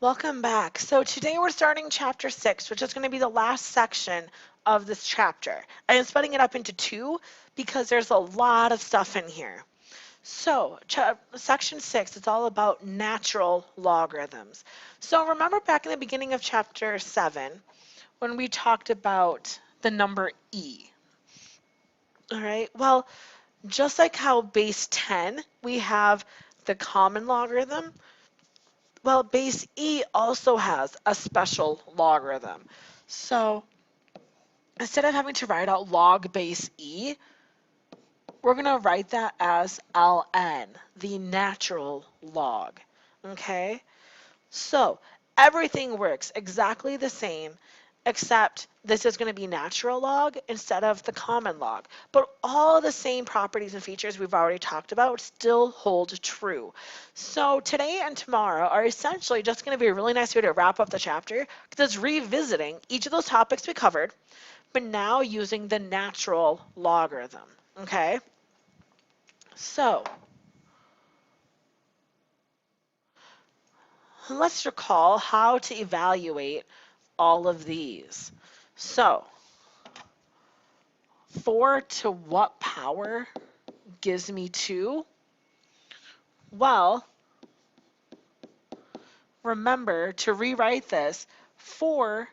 Welcome back. So today we're starting chapter 6, which is going to be the last section of this chapter. I am splitting it up into two because there's a lot of stuff in here. So section 6, it's all about natural logarithms. So remember back in the beginning of chapter 7 when we talked about the number e. All right, well, just like how base 10, we have the common logarithm. Well, base e also has a special logarithm. So instead of having to write out log base e, we're going to write that as ln, the natural log. Okay? So everything works exactly the same, except this is going to be natural log instead of the common log. But all the same properties and features we've already talked about still hold true. So today and tomorrow are essentially just going to be a really nice way to wrap up the chapter because it's revisiting each of those topics we covered, but now using the natural logarithm. Okay? So let's recall how to evaluate all of these. So 4 to what power gives me 2? Well, remember to rewrite this, 4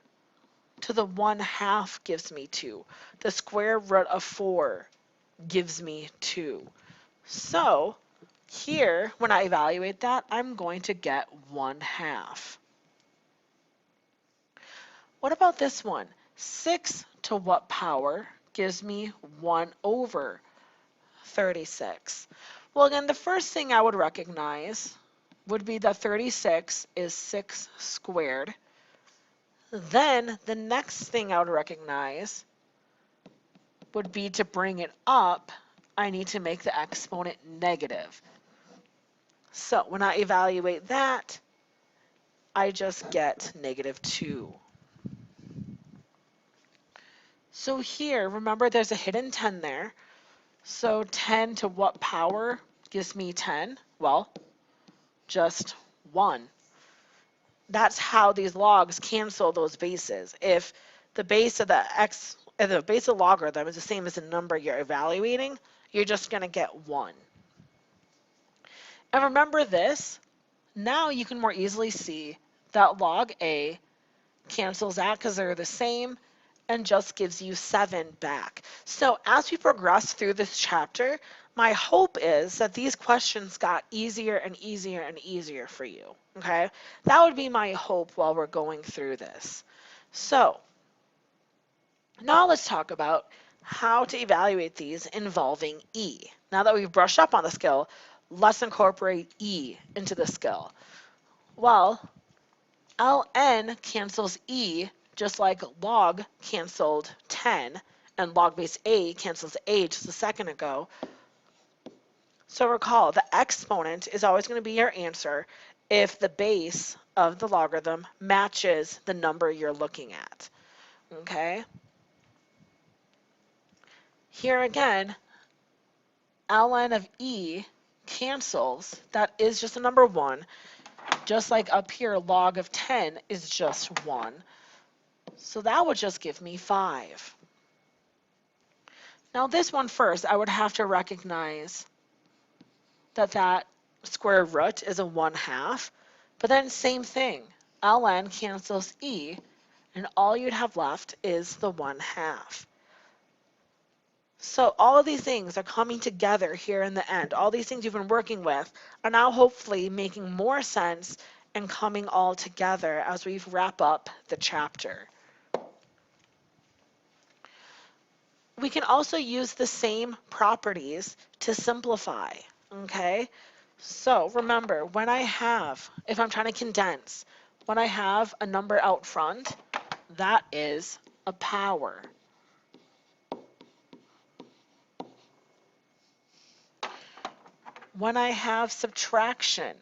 to the 1/2 gives me 2. The square root of 4 gives me 2. So here, when I evaluate that, I'm going to get 1/2. What about this one? 6 to what power gives me 1/36? Well, again, the first thing I would recognize would be that 36 is 6 squared. Then the next thing I would recognize would be to bring it up, I need to make the exponent negative. So when I evaluate that, I just get -2. So here, remember there's a hidden 10 there. So 10 to what power gives me 10? Well, just 1. That's how these logs cancel those bases. If the base of the base of the logarithm is the same as the number you're evaluating, you're just going to get 1. And remember this, now you can more easily see that log A cancels out because they're the same and just gives you 7 back. So as we progress through this chapter, my hope is that these questions got easier and easier and easier for you. Okay? That would be my hope while we're going through this. So now let's talk about how to evaluate these involving E. Now that we've brushed up on the skill, let's incorporate E into the skill. Well, ln cancels E just like log canceled 10 and log base A cancels A just a second ago. So recall, the exponent is always going to be your answer if the base of the logarithm matches the number you're looking at. Okay? Here again, ln of E cancels. That is just a number 1. Just like up here, log of 10 is just 1. So that would just give me 5. Now this one first, I would have to recognize that square root is a 1/2. But then same thing, ln cancels E, and all you'd have left is the 1/2. So all of these things are coming together here in the end. All these things you've been working with are now hopefully making more sense and coming all together as we wrap up the chapter. We can also use the same properties to simplify, okay? So remember, if I'm trying to condense, when I have a number out front, that is a power. When I have subtraction,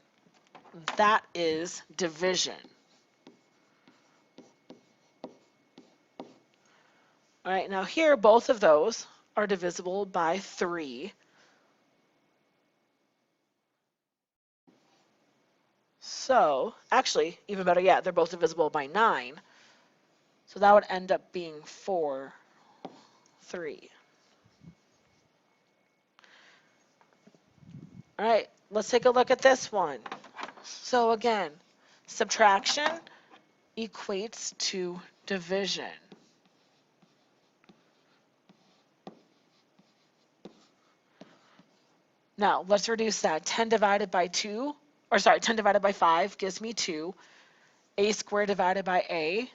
that is division. All right, now here both of those are divisible by 3. So, actually, even better yet, they're both divisible by 9. So that would end up being 4, 3. All right, let's take a look at this one. So again, subtraction equates to division. Now, let's reduce that. 10 divided by 2, or sorry, 10 divided by 5 gives me 2. A squared divided by A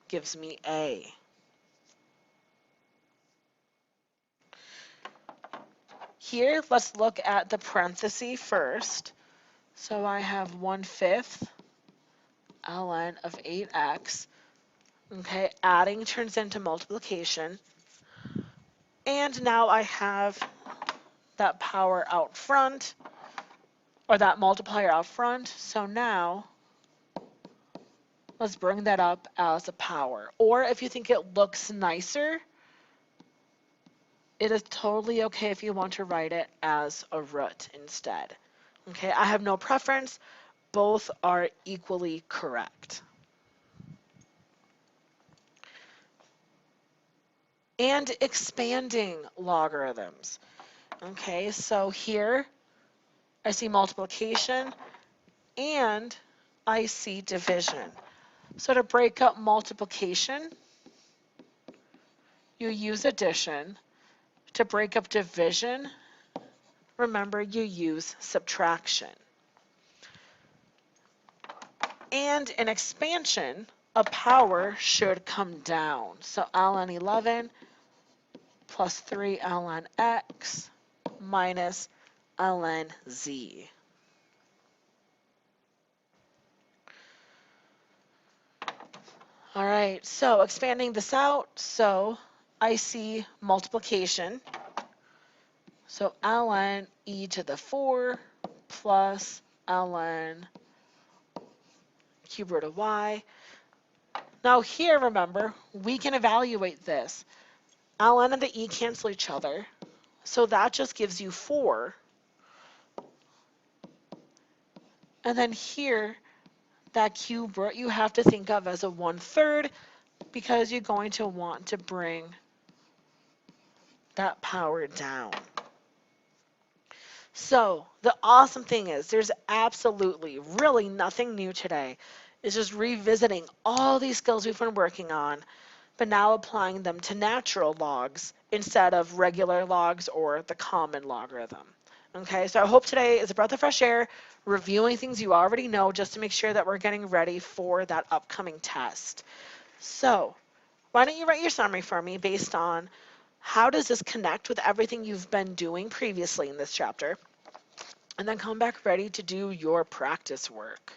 gives me A. Here, let's look at the parenthesis first. So I have 1/5 ln of 8x. Okay, adding turns into multiplication. And now I have that power out front, or that multiplier out front. So now, let's bring that up as a power. Or if you think it looks nicer, it is totally okay if you want to write it as a root instead. Okay, I have no preference. Both are equally correct. And expanding logarithms. Okay, so here I see multiplication and I see division. So to break up multiplication, you use addition. To break up division, remember you use subtraction. And in expansion, a power should come down. So ln 11 plus 3 ln x minus ln z. All right, so expanding this out, so I see multiplication. So ln e to the 4 plus ln cube root of y. Now here, remember, we can evaluate this. Ln and the e cancel each other, so that just gives you 4. And then here, that cube root you have to think of as a 1/3 because you're going to want to bring that power down. So the awesome thing is there's absolutely really nothing new today. It's just revisiting all these skills we've been working on, but now applying them to natural logs instead of regular logs or the common logarithm. Okay, so I hope today is a breath of fresh air, reviewing things you already know just to make sure that we're getting ready for that upcoming test. So why don't you write your summary for me based on how does this connect with everything you've been doing previously in this chapter? And then come back ready to do your practice work.